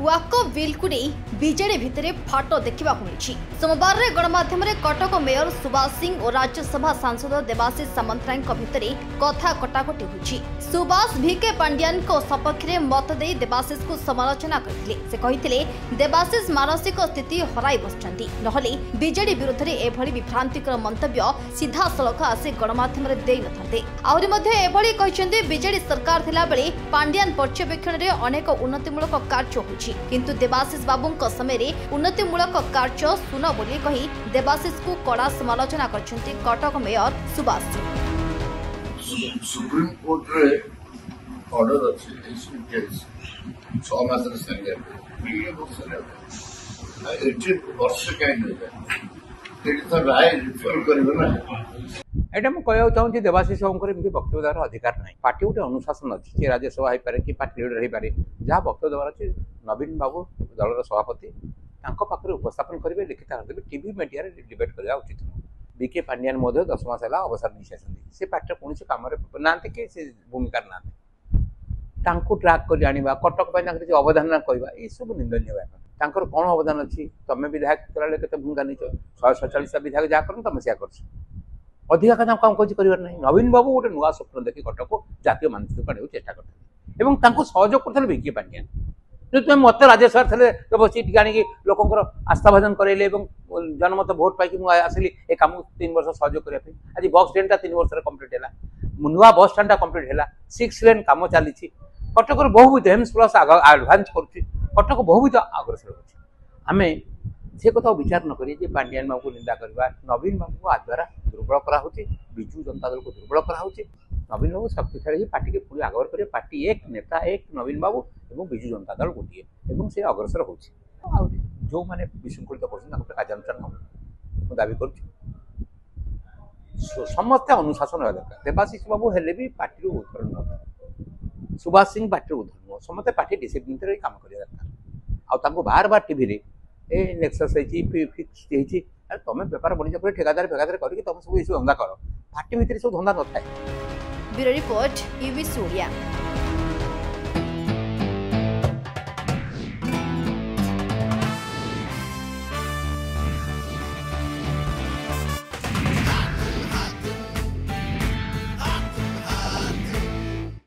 वाकफ bill को नहीं BJD भितर फाट देखा मिली। सोमवार गणमाध्यम कटक मेयर सुभाष सिंह और राज्यसभा सांसद देवाशीष सामंतराय भितर कथा कटाकटी होती। सुभाष भिके पांड्यान सपक्ष में मत दे देवाशीष को समालोचना करते देवाशीष मानसिक स्थिति हराई बसचंती नहले बीजेडी विरोध में एभली विभ्रांतिकर मंतव्य सीधा सड़क आसी गणमाध्यम दे न बीजेडी सरकार थिला बेले पांड्यान पर्यवेक्षण में अनेक उन्नतिमूलक कार्य होछि किंतु देवाशीष बाबू समय उन्नतिमूलक कार्य सुन बोली कही देवाशीष को कड़ा समालोचना करछन्ती Cuttack mayor Subhash Singh. Supreme court रे ऑर्डर अछि केस 6 मास रे संगे ये वर्ष रे 18 वर्ष के नहीं एटी तो राय रिफर करबे ना एटा मैं कहना चाहूँ देवाशीष बाबू एमती वक्तव्य देवार अधिकार ना पार्टी गोटे अनुशासन अच्छी सी राज्यसभा हो पारे कि पार्टी लीडर हो पारे जहाँ वक्तव्य देवार अच्छे नवीन बाबू दलर सभापति पाखे उपस्थापन करेंगे लिखित आकार देवे टीवी मीडिया डिबेट करवा उचित नुह। बीके पांड्यान 10 मास है अवसर नहीं सारी से पार्टी कौन कम ना कि भूमिका ना ट्राक कर आने कटक किसी अवदान कहवा ये सब निंदनीय व्यापार कौन अवदान अच्छी तुम विधायक के भूमिका नहीं 147 विधायक जहाँ कर तुम क्या कर अधिका कथा कम किसी कर नवीन बाबू गोटे नुआ स्वप्न देखी कटक को जातीय मानचित्र आने चेष्टा करते सहयोग करते बीके पांड्यान जो तुम मत राज्यसभा थे तो बस टी आनिक लोक आस्था भाजन कराइले जनमत भोट पाई आसली ए कम 3 वर्ष सहयोग करने आज बस स्टैंड 3 वर्ष कम्प्लीट है नुआ बस स्टैंड कम्प्लीट है 6 लेन कम चली कटक बहुत एम्स प्लस आडभांस कटक बहुत अग्रसर होमें से कथा विचार न करी पांड्यान बाबू को निंदा करवा नवीन बाबू को द्वारा दुर्बल करा विजु जनता दल को दुर्बल करा नवीन बाबू शक्तिशाली पार्टी के पूरी आगवर करें पार्टी एक नेता एक नवीन बाबू और विजु जनता दल गोटे से अग्रसर हो जो मैंने विशृंखलित कर कार्यानुष्ठान दावी कर समस्ते अनुशासन होगा दरकार देवाशीष बाबू हेले भी पार्टी उद्धरण नुह सुभाष सिंह पार्टी उद्धरण नुह समस्ते पार्टी डिसिप्लिन काम करा दरकार आउ बार बार टीवी नेक्सस फिक्स तुम बेपार बढ़ी ठेकादार फेकादार करके तुम सब धंदा कर पार्टी भितर सब धंदा न था। Bureau report UBC Odia.